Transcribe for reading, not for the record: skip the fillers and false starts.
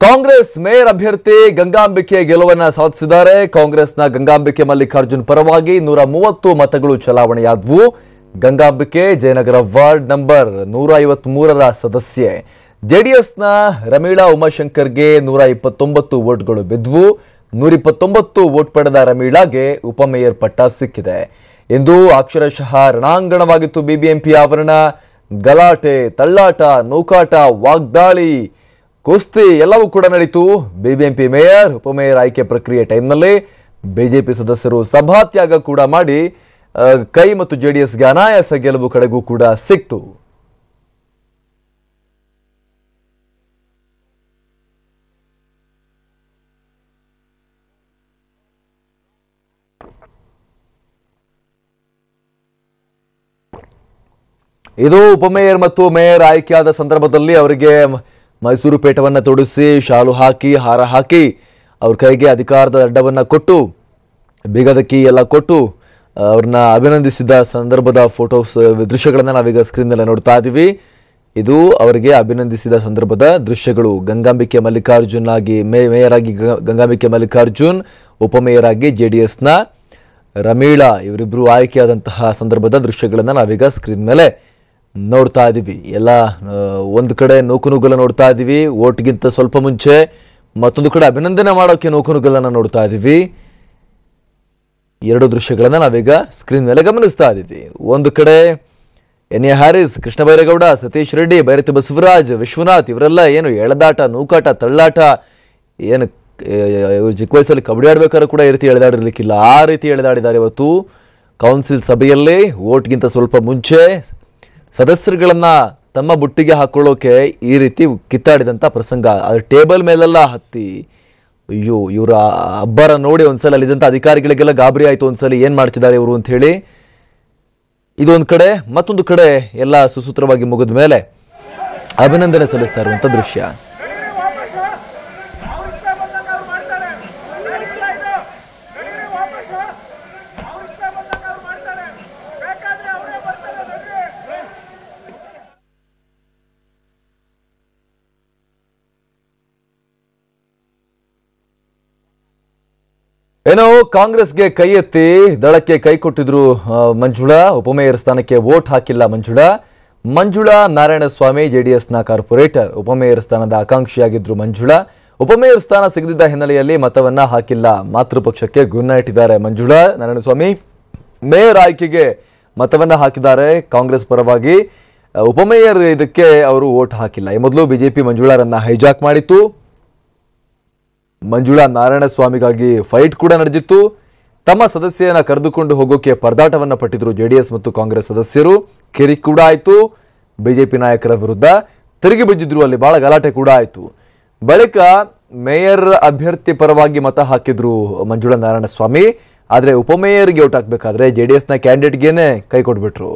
Congress mayor ಅಭ್ಯರ್ಥಿ ಗಂಗಾಂಬಿಕೆ ಗೆಲುವನ್ನು ಸಾಧಿಸಿದ್ದಾರೆ. ಕಾಂಗ್ರೆಸ್ನ ಗಂಗಾಂಬಿಕೆ ಮಲ್ಲಿಕಾರ್ಜುನ್ ಪರವಾಗಿ 130 ಮತಗಳು ಚಲಾವಣೆಯಾದವು. ಗಂಗಾಂಬಿಕೆ ಜಯನಗರ ವಾರ್ಡ್ ನಂಬರ್ 153ರ ಸದಸ್ಯೆ. ಜೆಡಿಎಸ್ನ ರಮೀಳಾ ಉಮಾಶಂಕರ್ಗೆ 129 ವೋಟ್ಗಳು ಬಿದ್ದವು. 129 ವೋಟ್ ಪಡೆದ ರಮೀಳಾಗೆ ಉಪಮೇಯರ್ ಪಟ್ಟ ಸಿಕ್ಕಿದೆ. ಇಂದು ಅಕ್ಷರಶಃ ರಣಾಂಗಣವಾಗಿತ್ತು ಬಿಬಿಎಂಪಿ ಆವರಣ. ಗಲಾಟೆ, ತಳ್ಳಾಟ, ನೂಕಾಟ, ವಾಗ್ದಾಳಿ, ಕುಸ್ತಿ ಎಲ್ಲವೂ ಕೂಡ ನಡೆಯಿತು. ಬಿಬಿಎಂಪಿ ಮೇಯರ್ ಉಪಮೇಯರ್ ಆಯ್ಕೆ ಪ್ರಕ್ರಿಯೆ ಟೈಮ್ನಲ್ಲಿ ಬಿಜೆಪಿ ಸದಸ್ಯರು ಸಭಾತ್ಯಾಗ ಕೂಡ ಮಾಡಿ ಕೈ ಮತ್ತು ಜೆಡಿಎಸ್ಗೆ ಅನಾಯಾಸ ಗೆಲುವು ಕಡೆಗೂ ಕೂಡ ಸಿಕ್ತು. ಇದು ಉಪಮೇಯರ್ ಮತ್ತು ಮೇಯರ್ ಆಯ್ಕೆಯಾದ ಸಂದರ್ಭದಲ್ಲಿ ಅವರಿಗೆ ಮೈಸೂರು ಪೇಟವನ್ನು ತೊಡಿಸಿ, ಶಾಲು ಹಾಕಿ, ಹಾರ ಹಾಕಿ, ಅವ್ರ ಕೈಗೆ ಅಧಿಕಾರದ ಅಡ್ಡವನ್ನು ಕೊಟ್ಟು, ಬೀಗದ ಕೀ ಎಲ್ಲ ಕೊಟ್ಟು ಅವ್ರನ್ನ ಅಭಿನಂದಿಸಿದ ಸಂದರ್ಭದ ಫೋಟೋಸ್ ದೃಶ್ಯಗಳನ್ನು ನಾವೀಗ ಸ್ಕ್ರೀನ್ನಲ್ಲಿ ನೋಡ್ತಾ ಇದ್ದೀವಿ. ಇದು ಅವರಿಗೆ ಅಭಿನಂದಿಸಿದ ಸಂದರ್ಭದ ದೃಶ್ಯಗಳು. ಗಂಗಾಂಬಿಕೆ ಮಲ್ಲಿಕಾರ್ಜುನ್ ಆಗಿ ಮೇಯರ್ ಆಗಿ ಗಂಗಾಂಬಿಕೆ ಮಲ್ಲಿಕಾರ್ಜುನ್, ಉಪಮೇಯರ್ ಆಗಿ ಜೆಡಿಎಸ್ನ ರಮೀಳಾ ಇವರಿಬ್ಬರು ಆಯ್ಕೆಯಾದಂತಹ ಸಂದರ್ಭದ ದೃಶ್ಯಗಳನ್ನು ನಾವೀಗ ಸ್ಕ್ರೀನ್ ಮೇಲೆ ನೋಡ್ತಾ ಇದ್ದೀವಿ. ಎಲ್ಲ ಒಂದು ಕಡೆ ನೂಕುನುಗ್ಗಲ ನೋಡ್ತಾ ಇದ್ದೀವಿ ಓಟ್ಗಿಂತ ಸ್ವಲ್ಪ ಮುಂಚೆ, ಮತ್ತೊಂದು ಕಡೆ ಅಭಿನಂದನೆ ಮಾಡೋಕೆ ನೂಕುನುಗ್ಗಲನ್ನು ನೋಡ್ತಾ ಇದ್ದೀವಿ. ಎರಡು ದೃಶ್ಯಗಳನ್ನು ನಾವೀಗ ಸ್ಕ್ರೀನ್ ಮೇಲೆ ಗಮನಿಸ್ತಾ ಇದ್ದೀವಿ. ಒಂದು ಕಡೆ ಎನ್.ಎ. ಹ್ಯಾರಿಸ್, ಕೃಷ್ಣ ಬೈರೇಗೌಡ, ಸತೀಶ್ ರೆಡ್ಡಿ, ಬೈರತಿ ಬಸವರಾಜ್, ವಿಶ್ವನಾಥ್ ಇವರೆಲ್ಲ ಏನು ಎಳೆದಾಟ, ನೂಕಾಟ, ತಳ್ಳಾಟ, ಏನು ಚಿಕ್ಕ ವಯಸ್ಸಲ್ಲಿ ಕಬಡ್ಡಿ ಆಡ್ಬೇಕಾದ್ರೂ ಕೂಡ ಈ ರೀತಿ ಎಳೆದಾಡಿರ್ಲಿಕ್ಕಿಲ್ಲ, ಆ ರೀತಿ ಎಳೆದಾಡಿದ್ದಾರೆ. ಇವತ್ತು ಕೌನ್ಸಿಲ್ ಸಭೆಯಲ್ಲಿ ಓಟ್ಗಿಂತ ಸ್ವಲ್ಪ ಮುಂಚೆ ಸದಸ್ಯರುಗಳನ್ನ ತಮ್ಮ ಬುಟ್ಟಿಗೆ ಹಾಕೊಳ್ಳೋಕೆ ಈ ರೀತಿ ಕಿತ್ತಾಡಿದಂಥ ಪ್ರಸಂಗ. ಅದು ಟೇಬಲ್ ಮೇಲೆಲ್ಲ ಹತ್ತಿ, ಅಯ್ಯೋ ಇವರ ಅಬ್ಬರ ನೋಡಿ ಒಂದ್ಸಲ ಅಲ್ಲಿದ್ದಂಥ ಅಧಿಕಾರಿಗಳಿಗೆಲ್ಲ ಗಾಬರಿ ಆಯಿತು. ಒಂದ್ಸಲ ಏನು ಮಾಡ್ತಿದ್ದಾರೆ ಇವರು ಅಂತ ಹೇಳಿ. ಇದೊಂದು ಕಡೆ, ಮತ್ತೊಂದು ಕಡೆ ಎಲ್ಲ ಸುಸೂತ್ರವಾಗಿ ಮುಗಿದ ಮೇಲೆ ಅಭಿನಂದನೆ ಸಲ್ಲಿಸ್ತಾ ಇರುವಂಥ ದೃಶ್ಯ. ಏನೋ ಕಾಂಗ್ರೆಸ್ಗೆ ಕೈ ಎತ್ತಿ ದಳಕ್ಕೆ ಕೈ ಕೊಟ್ಟಿದ್ರು ಮಂಜುಳಾ. ಉಪಮೇಯರ್ ಸ್ಥಾನಕ್ಕೆ ವೋಟ್ ಹಾಕಿಲ್ಲ ಮಂಜುಳಾ ನಾರಾಯಣಸ್ವಾಮಿ, ಜೆಡಿಎಸ್ನ ಕಾರ್ಪೊರೇಟರ್, ಉಪಮೇಯರ್ ಸ್ಥಾನದ ಆಕಾಂಕ್ಷಿಯಾಗಿದ್ರು ಮಂಜುಳಾ. ಉಪಮೇಯರ್ ಸ್ಥಾನ ಸಿಗದಿದ್ದ ಹಿನ್ನೆಲೆಯಲ್ಲಿ ಮತವನ್ನ ಹಾಕಿಲ್ಲ. ಮಾತೃಪಕ್ಷಕ್ಕೆ ಗುನ್ನ ಇಟ್ಟಿದ್ದಾರೆ ಮಂಜುಳಾ ನಾರಾಯಣಸ್ವಾಮಿ. ಮೇಯರ್ ಆಯ್ಕೆಗೆ ಮತವನ್ನ ಹಾಕಿದ್ದಾರೆ ಕಾಂಗ್ರೆಸ್ ಪರವಾಗಿ. ಉಪಮೇಯರ್ ಇದಕ್ಕೆ ಅವರು ವೋಟ್ ಹಾಕಿಲ್ಲ. ಈ ಮೊದಲು ಬಿಜೆಪಿ ಮಂಜುಳಾರನ್ನ ಹೈಜಾಕ್ ಮಾಡಿತ್ತು. ಮಂಜುಳಾ ನಾರಾಯಣಸ್ವಾಮಿಗಾಗಿ ಫೈಟ್ ಕೂಡ ನಡೆದಿತ್ತು. ತಮ್ಮ ಸದಸ್ಯನ ಕರೆದುಕೊಂಡು ಹೋಗೋಕೆ ಪರದಾಟವನ್ನ ಪಟ್ಟಿದ್ರು ಜೆಡಿಎಸ್ ಮತ್ತು ಕಾಂಗ್ರೆಸ್ ಸದಸ್ಯರು. ಕಿರಿಕ್ ಕೂಡ ಆಯಿತು. ಬಿಜೆಪಿ ನಾಯಕರ ವಿರುದ್ಧ ತಿರುಗಿ ಬಿದ್ದಿದ್ರು. ಅಲ್ಲಿ ಬಹಳ ಗಲಾಟೆ ಕೂಡ ಆಯಿತು. ಬಳಿಕ ಮೇಯರ್ ಅಭ್ಯರ್ಥಿ ಪರವಾಗಿ ಮತ ಹಾಕಿದ್ರು ಮಂಜುಳಾ ನಾರಾಯಣಸ್ವಾಮಿ. ಆದರೆ ಉಪಮೇಯರ್ಗೆ ಓಟ್ ಹಾಕಬೇಕಾದ್ರೆ ಜೆಡಿಎಸ್ನ ಕ್ಯಾಂಡಿಡೇಟ್ಗೇನೆ ಕೈ ಕೊಟ್ಬಿಟ್ರು.